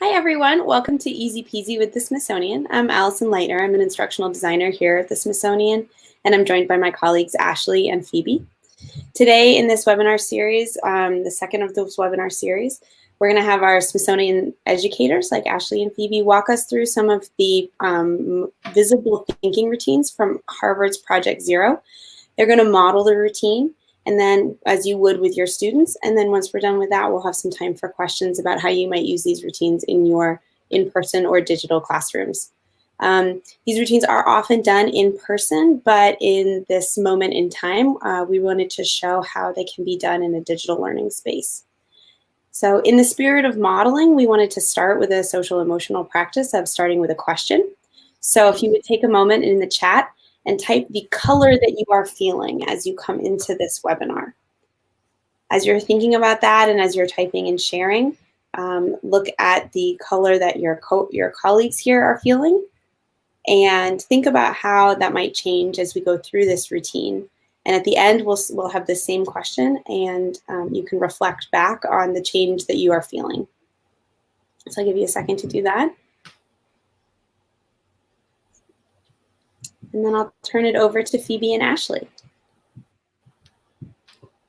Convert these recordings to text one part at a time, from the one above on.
Hi everyone, welcome to Easy Peasy with the Smithsonian. I'm Allison Leitner. I'm an instructional designer here at the Smithsonian, and I'm joined by my colleagues Ashley and Phoebe. Today in this webinar series, the second of this webinar series, we're going to have our Smithsonian educators like Ashley and Phoebe walk us through some of the visible thinking routines from Harvard's Project Zero. They're going to model the routine, and then as you would with your students, and then once we're done with that, we'll have some time for questions about how you might use these routines in your in-person or digital classrooms. These routines are often done in person, but in this moment in time, we wanted to show how they can be done in a digital learning space. So in the spirit of modeling, we wanted to start with a social emotional practice of starting with a question. So if you would take a moment in the chat and type the color that you are feeling as you come into this webinar. As you're thinking about that and as you're typing and sharing, look at the color that your colleagues here are feeling and think about how that might change as we go through this routine. And at the end, we'll have the same question, and you can reflect back on the change that you are feeling. So I'll give you a second to do that. And then I'll turn it over to Phoebe and Ashley.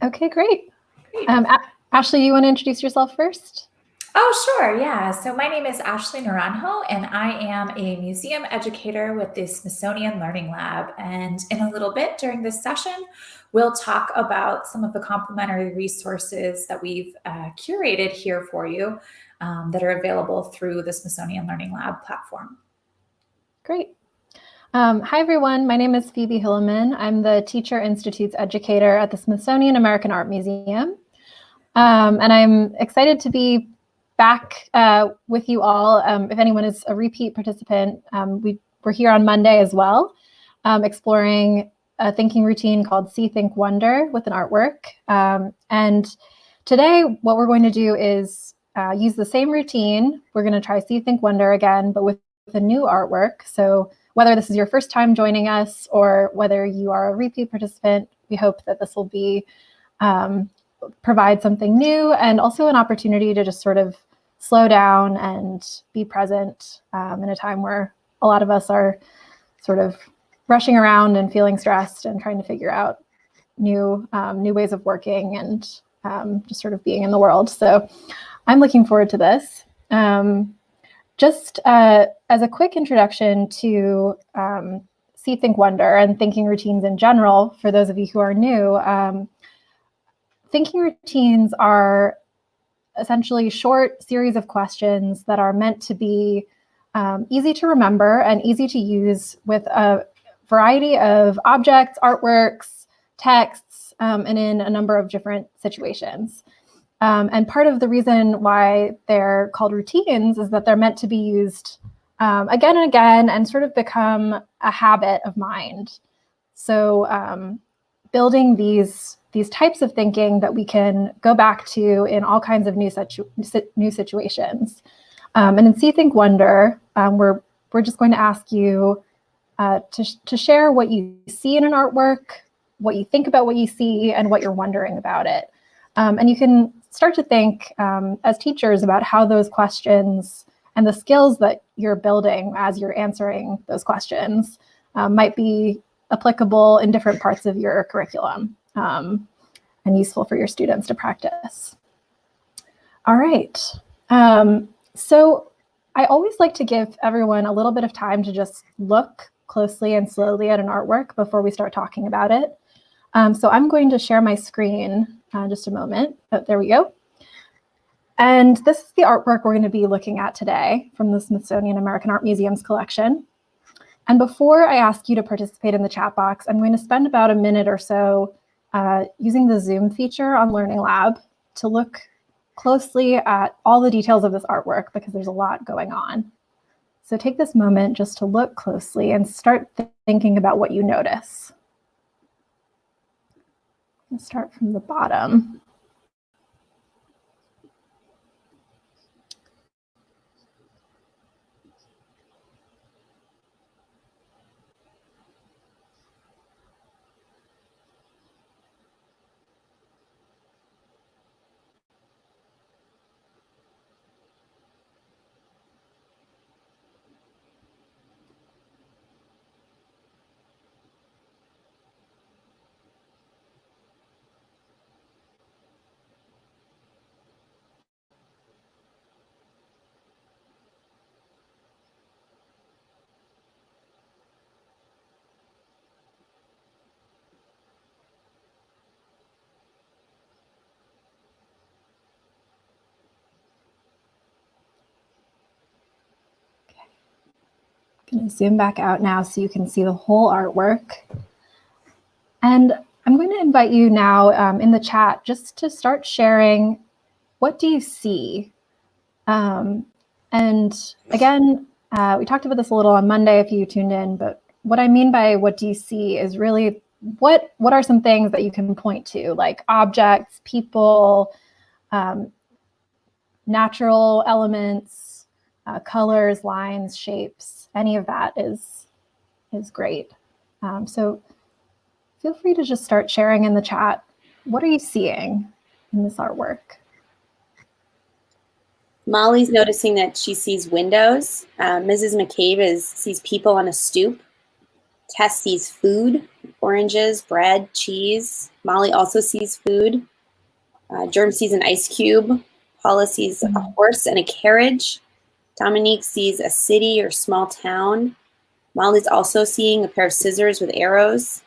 Okay, great. Ashley, you want to introduce yourself first? Oh, sure. Yeah. So my name is Ashley Naranjo, and I am a museum educator with the Smithsonian Learning Lab. And in a little bit during this session, we'll talk about some of the complementary resources that we've curated here for you that are available through the Smithsonian Learning Lab platform. Great. Hi, everyone. My name is Phoebe Hillman. I'm the Teacher Institutes educator at the Smithsonian American Art Museum. And I'm excited to be back with you all. If anyone is a repeat participant, we're here on Monday as well, exploring a thinking routine called See, Think, Wonder with an artwork. And today, what we're going to do is use the same routine. We're going to try See, Think, Wonder again, but with a new artwork. So whether this is your first time joining us or whether you are a repeat participant, we hope that this will be provide something new and also an opportunity to just sort of slow down and be present in a time where a lot of us are sort of rushing around and feeling stressed and trying to figure out new ways of working and just sort of being in the world. So I'm looking forward to this. Just as a quick introduction to See, Think, Wonder and thinking routines in general, for those of you who are new, thinking routines are essentially short series of questions that are meant to be easy to remember and easy to use with a variety of objects, artworks, texts, and in a number of different situations. And part of the reason why they're called routines is that they're meant to be used again and again and sort of become a habit of mind. So building these types of thinking that we can go back to in all kinds of new situations. And in See, Think, Wonder, we're just going to ask you to share what you see in an artwork, what you think about what you see, and what you're wondering about it. And you can start to think as teachers about how those questions and the skills that you're building as you're answering those questions might be applicable in different parts of your curriculum and useful for your students to practice. All right. So I always like to give everyone a little bit of time to just look closely and slowly at an artwork before we start talking about it. So I'm going to share my screen just a moment. Oh, there we go. And this is the artwork we're going to be looking at today from the Smithsonian American Art Museum's collection. And before I ask you to participate in the chat box, I'm going to spend about a minute or so using the Zoom feature on Learning Lab to look closely at all the details of this artwork because there's a lot going on. So take this moment just to look closely and start thinking about what you notice. Let's start from the bottom. I'm going to zoom back out now so you can see the whole artwork. And I'm going to invite you now in the chat just to start sharing, what do you see? And again, we talked about this a little on Monday if you tuned in, but what I mean by what do you see is really what are some things that you can point to, like objects, people, natural elements, colors, lines, shapes, any of that is great. So feel free to just start sharing in the chat. What are you seeing in this artwork? Molly's noticing that she sees windows. Mrs. McCabe sees people on a stoop. Tess sees food, oranges, bread, cheese. Molly also sees food. Germ sees an ice cube. Paula sees a horse and a carriage. Dominique sees a city or small town. Molly's also seeing a pair of scissors with arrows.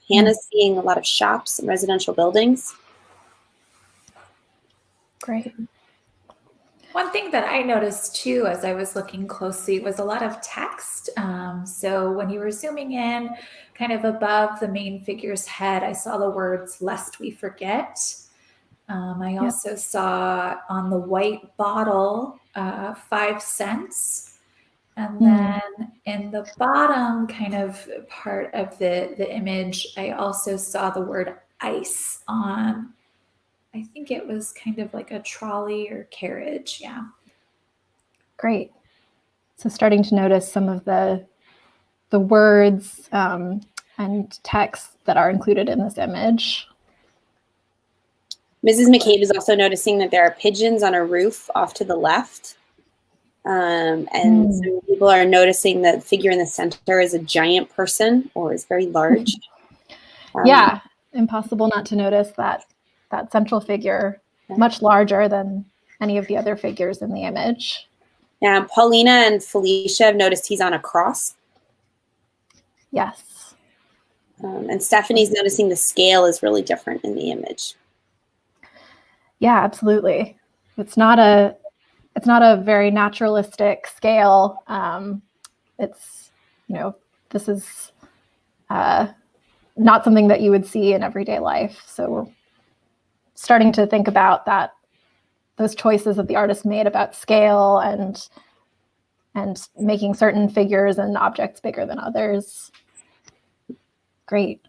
Hannah's seeing a lot of shops and residential buildings. Great. One thing that I noticed too, as I was looking closely, was a lot of text. So when you were zooming in, kind of above the main figure's head, I saw the words, "Lest we forget." I also saw on the white bottle, 5 cents. And then in the bottom kind of part of the image, I also saw the word ice on, I think it was kind of like a trolley or carriage. Yeah. Great. So starting to notice some of the words and text that are included in this image. Mrs. McCabe is also noticing that there are pigeons on a roof off to the left. And some people are noticing that the figure in the center is a giant person or is very large. Yeah, impossible not to notice that central figure, much larger than any of the other figures in the image. Yeah, Paulina and Felicia have noticed he's on a cross. Yes. And Stephanie's noticing the scale is really different in the image. Yeah, absolutely. It's not a very naturalistic scale. It's, this is not something that you would see in everyday life. So we're starting to think about those choices that the artist made about scale and making certain figures and objects bigger than others. Great.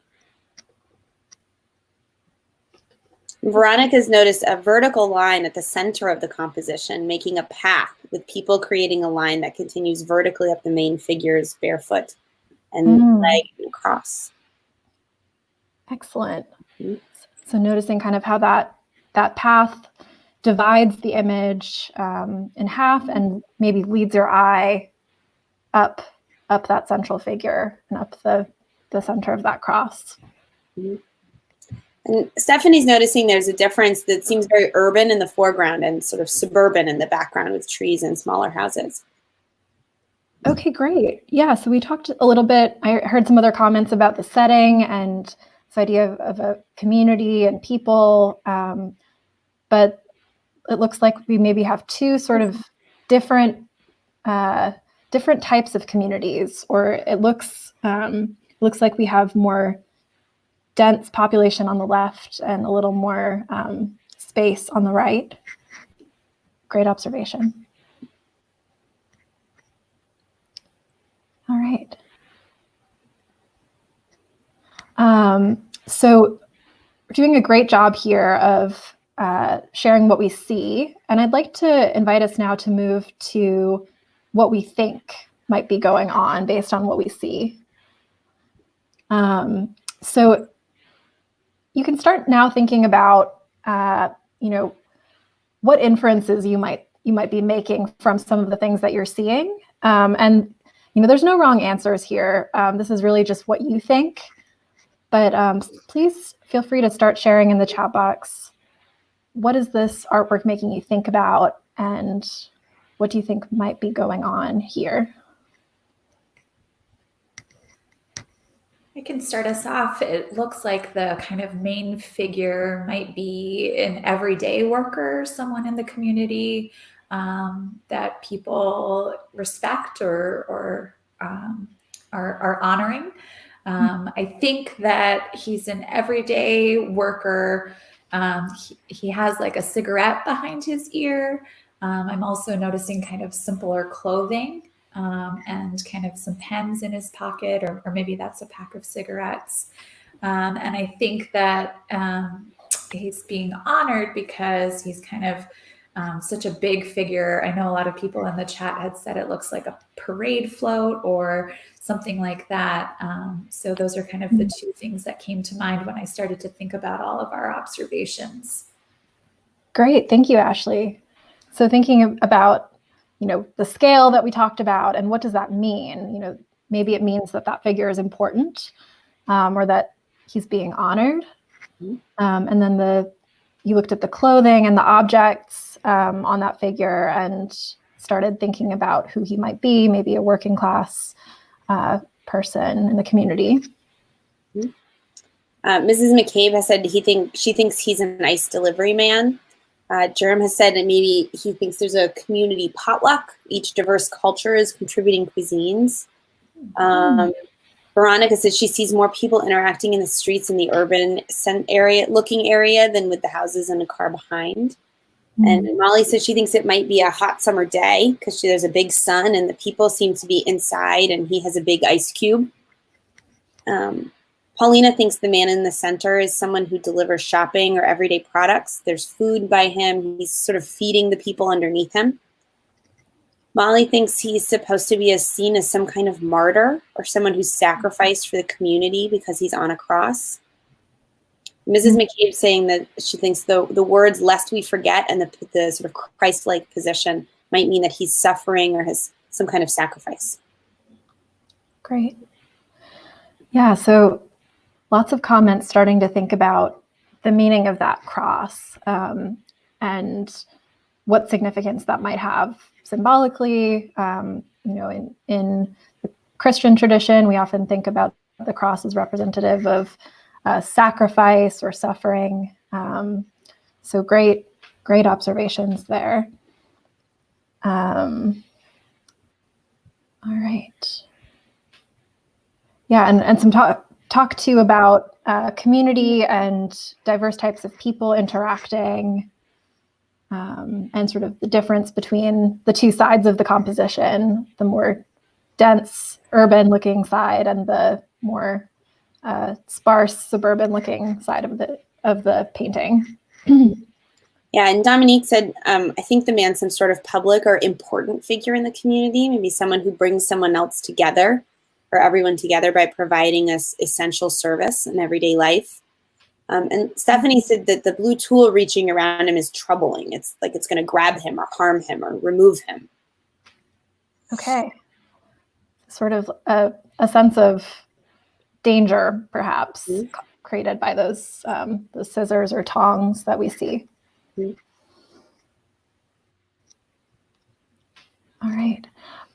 Veronica's noticed a vertical line at the center of the composition, making a path with people creating a line that continues vertically up the main figure's barefoot and leg across. Excellent. So noticing kind of how that path divides the image in half and maybe leads your eye up that central figure and up the center of that cross. And Stephanie's noticing there's a difference that seems very urban in the foreground and sort of suburban in the background with trees and smaller houses. Okay, great. Yeah, so we talked a little bit, I heard some other comments about the setting and this idea of a community and people, but it looks like we maybe have two sort of different types of communities, or it looks like we have more dense population on the left and a little more space on the right. Great observation. All right. So we're doing a great job here of sharing what we see. And I'd like to invite us now to move to what we think might be going on based on what we see. So you can start now thinking about, what inferences you might be making from some of the things that you're seeing. And there's no wrong answers here. This is really just what you think. But please feel free to start sharing in the chat box. What is this artwork making you think about? And what do you think might be going on here? I can start us off. It looks like the kind of main figure might be an everyday worker, someone in the community that people respect or are honoring. I think that he's an everyday worker. He has like a cigarette behind his ear. I'm also noticing kind of simpler clothing and kind of some pens in his pocket, or maybe that's a pack of cigarettes. And I think that he's being honored because he's kind of such a big figure. I know a lot of people in the chat had said it looks like a parade float or something like that. So those are kind of the two things that came to mind when I started to think about all of our observations. Great. Thank you, Ashley. So thinking about, the scale that we talked about and what does that mean? Maybe it means that figure is important or that he's being honored. And then you looked at the clothing and the objects on that figure and started thinking about who he might be, maybe a working class person in the community. Mrs. McCabe has said she thinks he's an ice delivery man. Jerem has said that maybe he thinks there's a community potluck. Each diverse culture is contributing cuisines. Veronica says she sees more people interacting in the streets in the urban looking area than with the houses and a car behind. And Molly says she thinks it might be a hot summer day because there's a big sun and the people seem to be inside and he has a big ice cube. Paulina thinks the man in the center is someone who delivers shopping or everyday products. There's food by him. He's sort of feeding the people underneath him. Molly thinks he's supposed to be seen as some kind of martyr or someone who's sacrificed for the community because he's on a cross. Mrs. McCabe saying that she thinks the words "lest we forget" and the sort of Christ-like position might mean that he's suffering or has some kind of sacrifice. Great. Yeah, so lots of comments starting to think about the meaning of that cross and what significance that might have symbolically. In the Christian tradition, we often think about the cross as representative of sacrifice or suffering. So great observations there. All right. Yeah, and some talk too about community and diverse types of people interacting, and sort of the difference between the two sides of the composition, the more dense urban looking side and the more sparse suburban looking side of the painting. Yeah, and Dominique said, I think the man's some sort of public or important figure in the community, maybe someone who brings someone else together or everyone together by providing us essential service in everyday life. And Stephanie said that the blue tool reaching around him is troubling. It's like it's going to grab him or harm him or remove him. Okay. Sort of a sense of danger, perhaps, created by those scissors or tongs that we see. All right.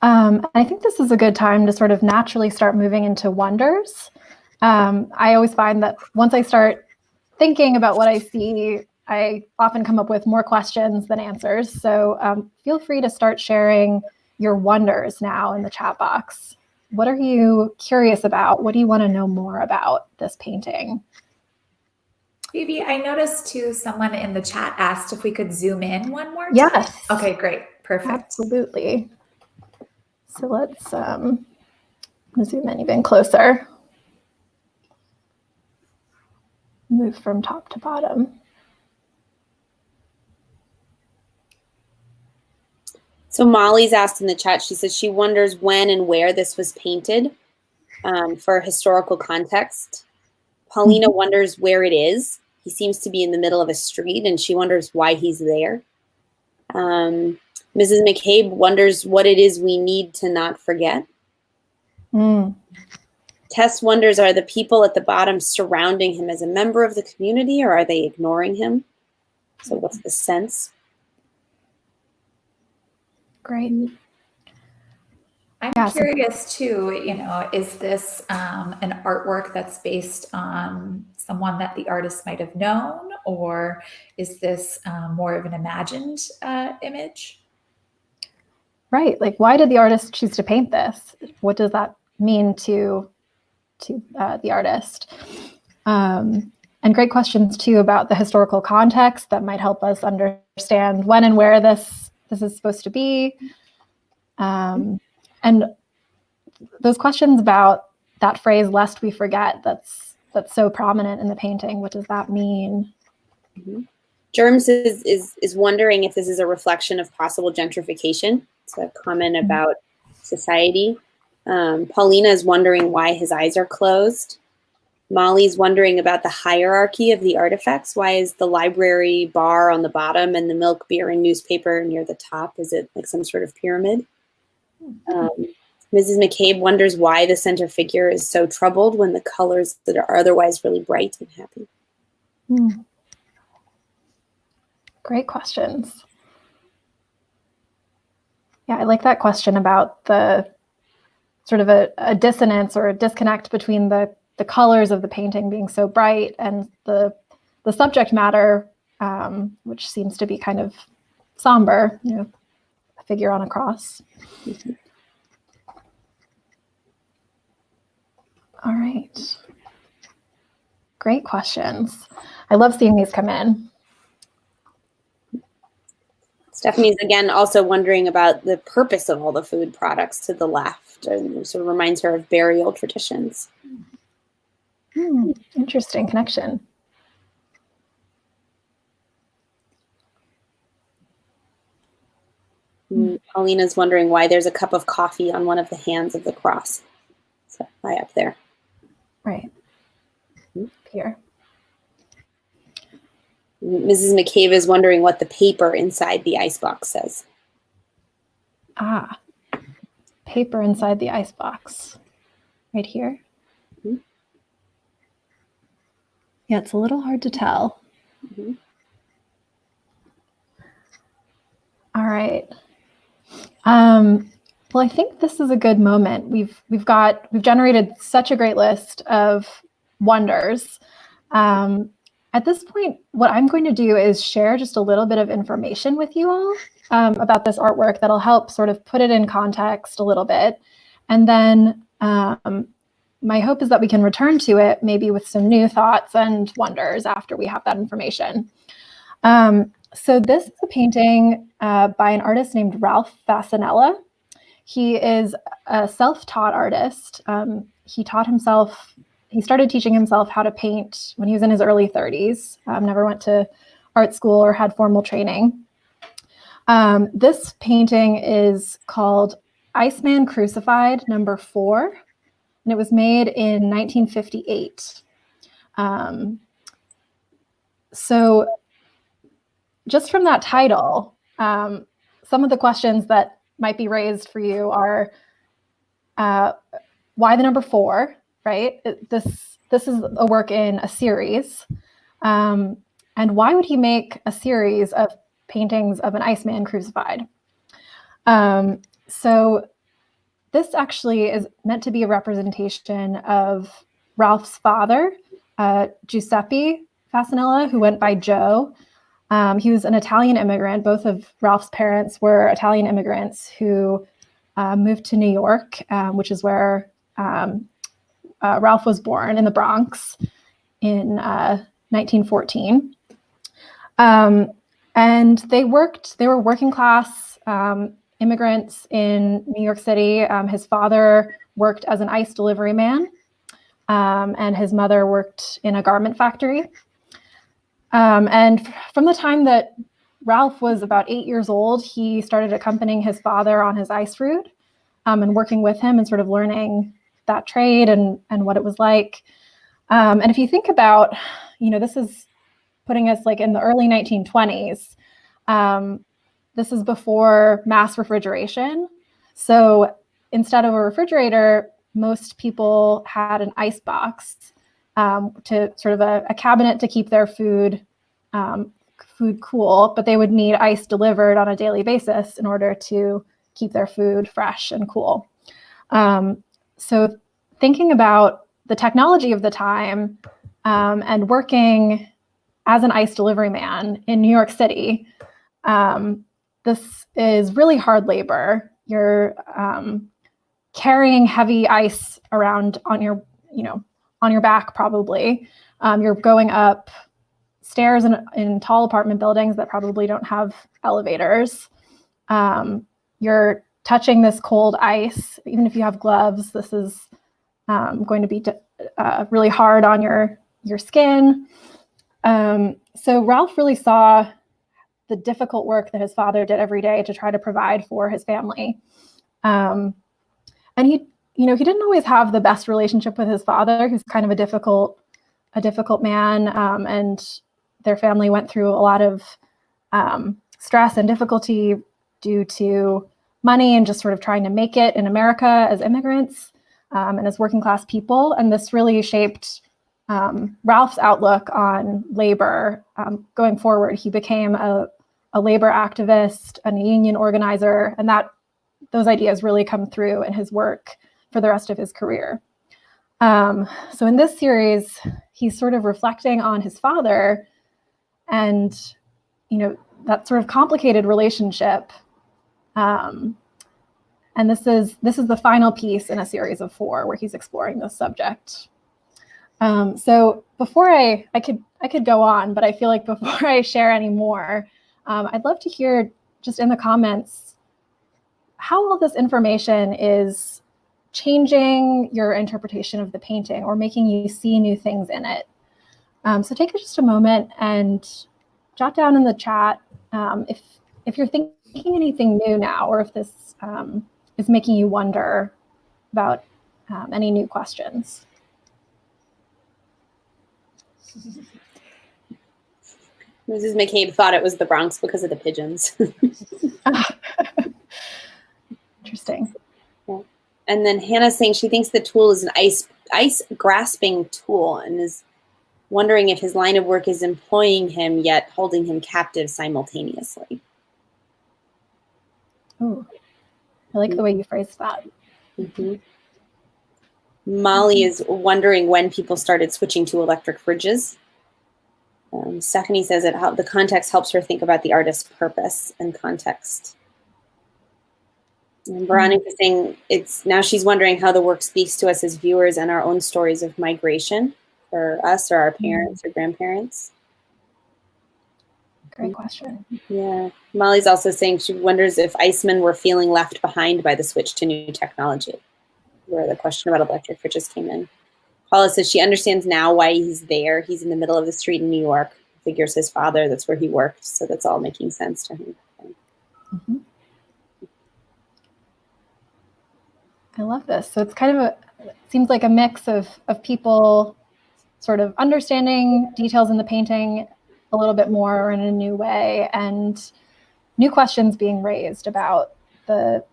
I think this is a good time to sort of naturally start moving into wonders. I always find that once I start thinking about what I see, I often come up with more questions than answers. So feel free to start sharing your wonders now in the chat box. What are you curious about? What do you want to know more about this painting? Phoebe, I noticed too, someone in the chat asked if we could zoom in one more time. Yes. Okay, great. Perfect. Absolutely. So let's zoom in even closer. Move from top to bottom. So Molly's asked in the chat, she says she wonders when and where this was painted for historical context. Paulina wonders where it is. He seems to be in the middle of a street and she wonders why he's there. Mrs. McCabe wonders what it is we need to not forget. Tess wonders, are the people at the bottom surrounding him as a member of the community or are they ignoring him? So what's the sense? Great. I'm curious too, is this an artwork that's based on someone that the artist might have known, or is this more of an imagined image? Right. Like, why did the artist choose to paint this? What does that mean to the artist? And great questions too about the historical context that might help us understand when and where this is supposed to be. And those questions about that phrase, "lest we forget," that's so prominent in the painting. What does that mean? Mm-hmm. Germs is wondering if this is a reflection of possible gentrification. It's a comment about society. Paulina is wondering why his eyes are closed. Molly's wondering about the hierarchy of the artifacts. Why is the library bar on the bottom and the milk, beer, and newspaper near the top? Is it like some sort of pyramid? Mrs. McCabe wonders why the center figure is so troubled when the colors that are otherwise really bright and happy. Great questions. Yeah, I like that question about the sort of a dissonance or a disconnect between the colors of the painting being so bright and the subject matter, which seems to be kind of somber, a figure on a cross. Mm-hmm. All right. Great questions. I love seeing these come in. Stephanie's again also wondering about the purpose of all the food products to the left, and sort of reminds her of burial traditions. Interesting connection. Paulina's wondering why there's a cup of coffee on one of the hands of the cross. So high up there. Right. Here. Mrs. McCabe is wondering what the paper inside the icebox says. Paper inside the icebox. Right here. Mm-hmm. Yeah, it's a little hard to tell. Mm-hmm. All right. Well, I think this is a good moment. We've generated such a great list of wonders. At this point, what I'm going to do is share just a little bit of information with you all about this artwork that'll help sort of put it in context a little bit. And then my hope is that we can return to it maybe with some new thoughts and wonders after we have that information. So this is a painting by an artist named Ralph Fasanella. He is a self-taught artist. He started teaching himself how to paint when he was in his early 30s, never went to art school or had formal training. This painting is called Iceman Crucified, number 4, and it was made in 1958. So just from that title, some of the questions that might be raised for you are, why the number 4? Right? This is a work in a series. And why would he make a series of paintings of an Iceman crucified? So this actually is meant to be a representation of Ralph's father, Giuseppe Fasanella, who went by Joe. He was an Italian immigrant. Both of Ralph's parents were Italian immigrants who moved to New York, which is where Ralph was born, in the Bronx in 1914. And they were working class immigrants in New York City. His father worked as an ice delivery man, and his mother worked in a garment factory. And from the time that Ralph was about 8 years old, he started accompanying his father on his ice route and working with him and sort of learning that trade and what it was like. And if you think about, this is putting us like in the early 1920s. This is before mass refrigeration. So instead of a refrigerator, most people had an ice box, to sort of a cabinet to keep their food cool, but they would need ice delivered on a daily basis in order to keep their food fresh and cool. So thinking about the technology of the time and working as an ice delivery man in New York City, this is really hard labor. you're carrying heavy ice around on your back, probably. You're going up stairs in tall apartment buildings that probably don't have elevators. You're touching this cold ice. Even if you have gloves, this is going to be really hard on your skin. So Ralph really saw the difficult work that his father did every day to try to provide for his family. And he didn't always have the best relationship with his father, who's kind of a difficult man. And their family went through a lot of stress and difficulty due to money and just sort of trying to make it in America as immigrants and as working class people. And this really shaped Ralph's outlook on labor. Going forward, he became a labor activist and a union organizer, and those ideas really come through in his work for the rest of his career. So in this series, he's sort of reflecting on his father and, that sort of complicated relationship. And this is the final piece in a series of 4 where he's exploring this subject. So before I could go on, but I feel like before I share any more, I'd love to hear just in the comments how all this information is changing your interpretation of the painting or making you see new things in it. So take just a moment and jot down in the chat if you're thinking anything new now, or if this is making you wonder about any new questions. Mrs. McCabe thought it was the Bronx because of the pigeons. Interesting. Yeah. And then Hannah's saying she thinks the tool is an ice grasping tool and is wondering if his line of work is employing him yet holding him captive simultaneously. Oh, I like the way you phrased that. Mm-hmm. Molly is wondering when people started switching to electric fridges. Stephanie says that the context helps her think about the artist's purpose and context. And Veronica saying now she's wondering how the work speaks to us as viewers and our own stories of migration for us or our parents or grandparents. Great question. Yeah. Molly's also saying she wonders if Iceman were feeling left behind by the switch to new technology, where the question about electric fridges came in. Paula says she understands now why he's there. He's in the middle of the street in New York. Figures his father, that's where he worked. So that's all making sense to him. Mm-hmm. I love this. So it's kind of seems like a mix of people sort of understanding details in the painting a little bit more or in a new way, and new questions being raised about the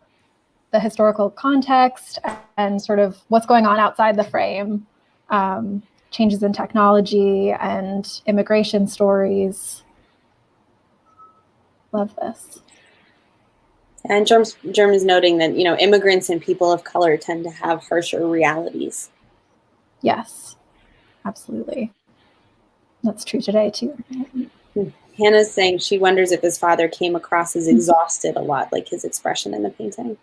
historical context and sort of what's going on outside the frame, changes in technology and immigration stories. Love this. And Germ is noting that, immigrants and people of color tend to have harsher realities. Yes, absolutely. That's true today too. Hannah's saying she wonders if his father came across as exhausted a lot, like his expression in the painting.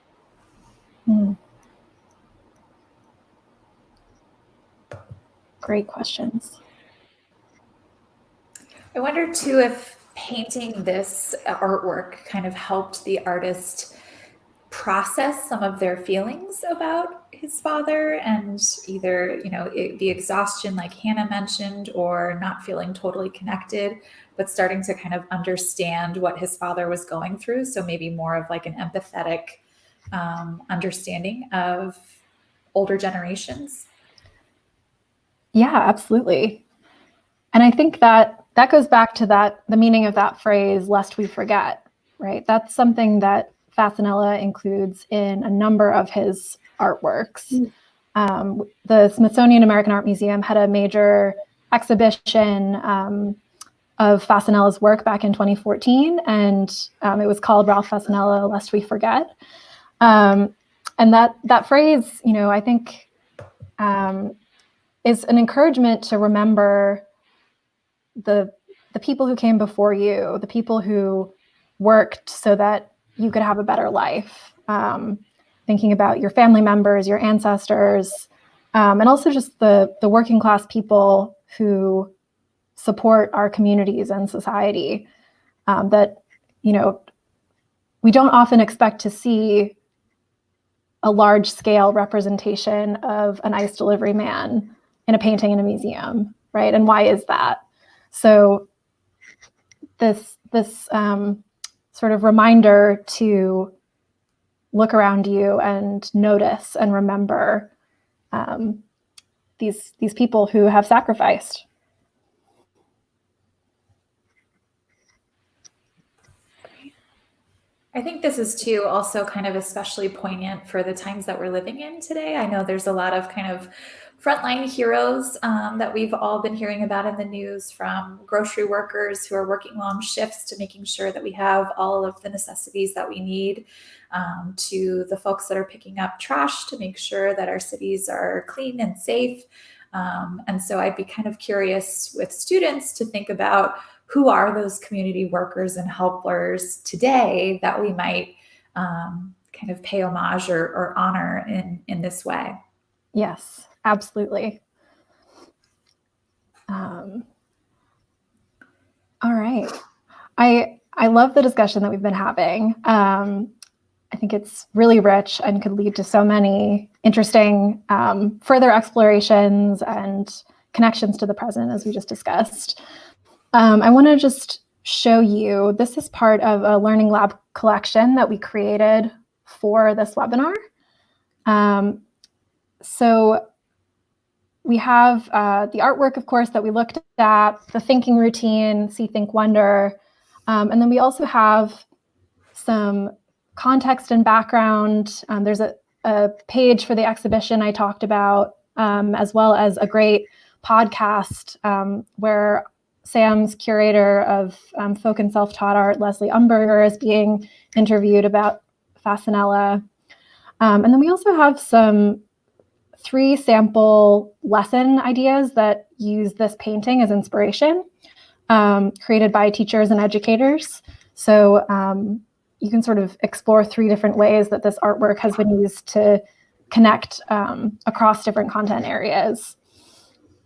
Great questions. I wonder too if painting this artwork kind of helped the artist process some of their feelings about his father, and either, the exhaustion like Hannah mentioned, or not feeling totally connected, but starting to kind of understand what his father was going through. So maybe more of like an empathetic understanding of older generations. Yeah, absolutely. And I think that goes back to the meaning of that phrase, lest we forget, right? That's something that Fasanella includes in a number of his artworks. The Smithsonian American Art Museum had a major exhibition of Fasanella's work back in 2014, and it was called Ralph Fasanella, Lest We Forget. And that phrase, I think is an encouragement to remember the people who came before you, the people who worked so that you could have a better life. Thinking about your family members, your ancestors, and also just the working class people who support our communities and society that, we don't often expect to see a large scale representation of an ice delivery man in a painting in a museum, right? And why is that? So this sort of reminder to look around you and notice and remember these people who have sacrificed. I think this is too also kind of especially poignant for the times that we're living in today. I know there's a lot of kind of frontline heroes that we've all been hearing about in the news, from grocery workers who are working long shifts to making sure that we have all of the necessities that we need, to the folks that are picking up trash to make sure that our cities are clean and safe. And so I'd be kind of curious with students to think about who are those community workers and helpers today that we might kind of pay homage or honor in this way. Yes, absolutely. All right. I love the discussion that we've been having. I think it's really rich and could lead to so many interesting further explorations and connections to the present, as we just discussed. I want to just show you, this is part of a Learning Lab collection that we created for this webinar. So we have the artwork, of course, that we looked at, the thinking routine, See, Think, Wonder. And then we also have some context and background. There's a page for the exhibition I talked about, as well as a great podcast where Sam's curator of folk and self-taught art, Leslie Umberger, is being interviewed about Fasanella. And then we also have 3 sample lesson ideas that use this painting as inspiration, created by teachers and educators. So you can sort of explore 3 different ways that this artwork has been used to connect across different content areas.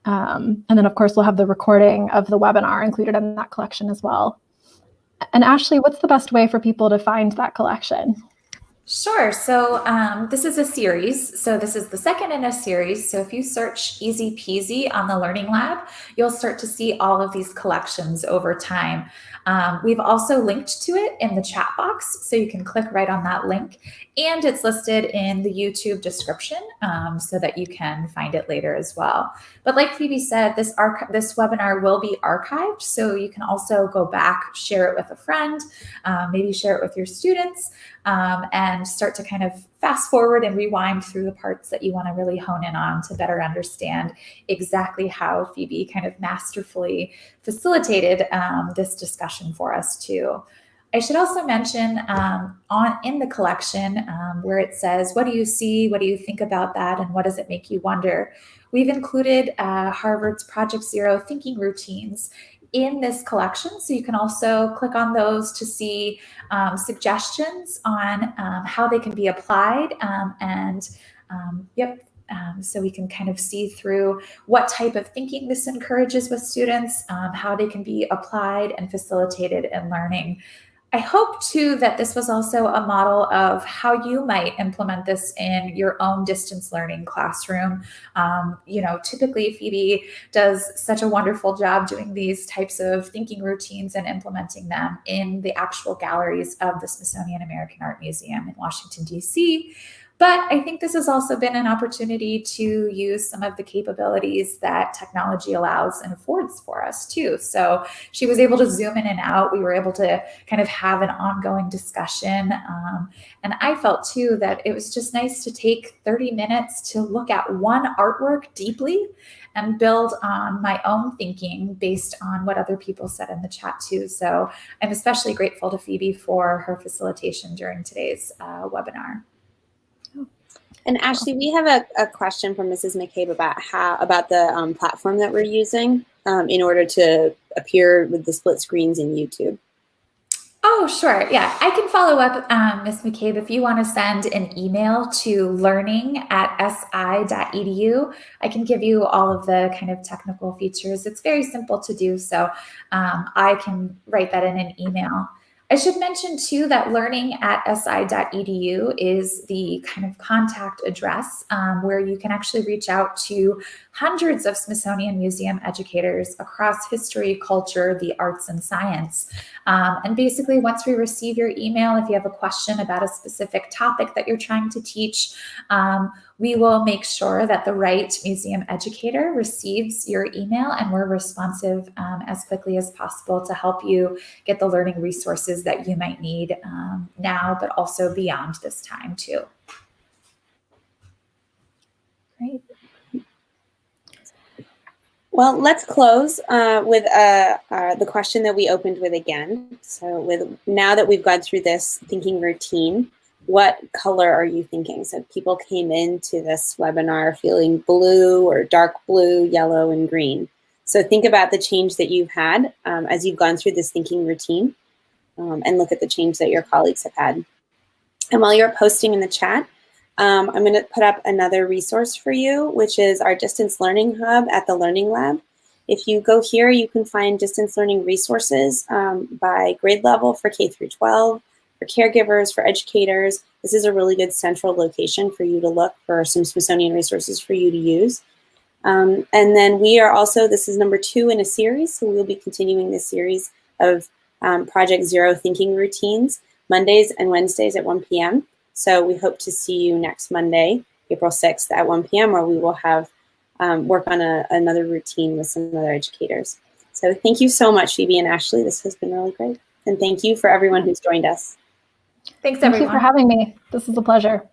And then, of course, we'll have the recording of the webinar included in that collection as well. And Ashley, what's the best way for people to find that collection? Sure. So this is a series. So this is the second in a series. So if you search Easy Peasy on the Learning Lab, you'll start to see all of these collections over time. We've also linked to it in the chat box, so you can click right on that link. And it's listed in the YouTube description so that you can find it later as well. But like Phoebe said, this webinar will be archived, so you can also go back, share it with a friend, maybe share it with your students, and start to kind of fast forward and rewind through the parts that you want to really hone in on to better understand exactly how Phoebe kind of masterfully facilitated this discussion for us too. I should also mention in the collection where it says, what do you see? What do you think about that? And what does it make you wonder? We've included Harvard's Project Zero thinking routines in this collection. So you can also click on those to see suggestions on how they can be applied. So we can kind of see through what type of thinking this encourages with students, how they can be applied and facilitated in learning. I hope too that this was also a model of how you might implement this in your own distance learning classroom. Typically Phoebe does such a wonderful job doing these types of thinking routines and implementing them in the actual galleries of the Smithsonian American Art Museum in Washington, D.C. But I think this has also been an opportunity to use some of the capabilities that technology allows and affords for us too. So she was able to zoom in and out. We were able to kind of have an ongoing discussion. And I felt too that it was just nice to take 30 minutes to look at one artwork deeply and build on my own thinking based on what other people said in the chat too. So I'm especially grateful to Phoebe for her facilitation during today's webinar. And Ashley, we have a question from Mrs. McCabe about the platform that we're using in order to appear with the split screens in YouTube. Oh, sure. Yeah, I can follow up, Ms. McCabe, if you want to send an email to learning@si.edu. I can give you all of the kind of technical features. It's very simple to do, so I can write that in an email. I should mention too that learning@si.edu is the kind of contact address where you can actually reach out to hundreds of Smithsonian Museum educators across history, culture, the arts, and science. And basically, once we receive your email, if you have a question about a specific topic that you're trying to teach, we will make sure that the right museum educator receives your email, and we're responsive as quickly as possible to help you get the learning resources that you might need now, but also beyond this time too. Great. Well, let's close with the question that we opened with again. So now that we've gone through this thinking routine, what color are you thinking? So people came into this webinar feeling blue or dark blue, yellow, and green. So think about the change that you've had as you've gone through this thinking routine and look at the change that your colleagues have had. And while you're posting in the chat, I'm going to put up another resource for you, which is our distance learning hub at the Learning Lab. If you go here, you can find distance learning resources by grade level for K through 12, for caregivers, for educators. This is a really good central location for you to look for some Smithsonian resources for you to use. And then we are also, this is number 2 in a series, so we'll be continuing this series of Project Zero thinking routines, Mondays and Wednesdays at 1 p.m. So we hope to see you next Monday, April 6th at 1 p.m. where we will have work on another routine with some other educators. So thank you so much, Phoebe and Ashley. This has been really great. And thank you for everyone who's joined us. Thanks, Thank everyone. you for having me. This is a pleasure.